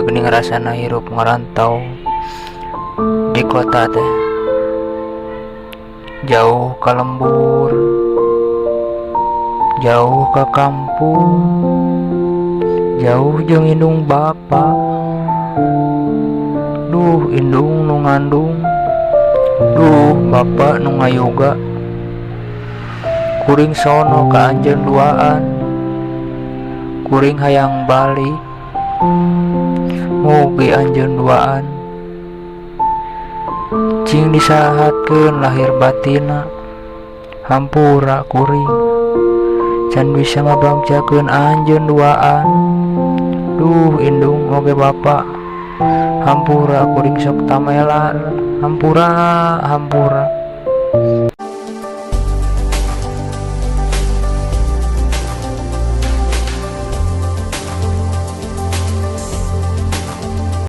geuning rasana hirup ngarantau di kota teh. Jauh ka lembur, jauh ke kampung, jauh jeung indung bapa. Duh indung nu ngandung, duh bapa nu ngayoga. Kuring sono ka anjeun duaan, kuring hayang balik mugi anjeun duaan. Cing disahatkeun lahir batina, hampura kuring can bisa ngabagjakeun anjeun duaan. Duh indung oge bapa, hampura kuring sok tamelar, hampura hampura.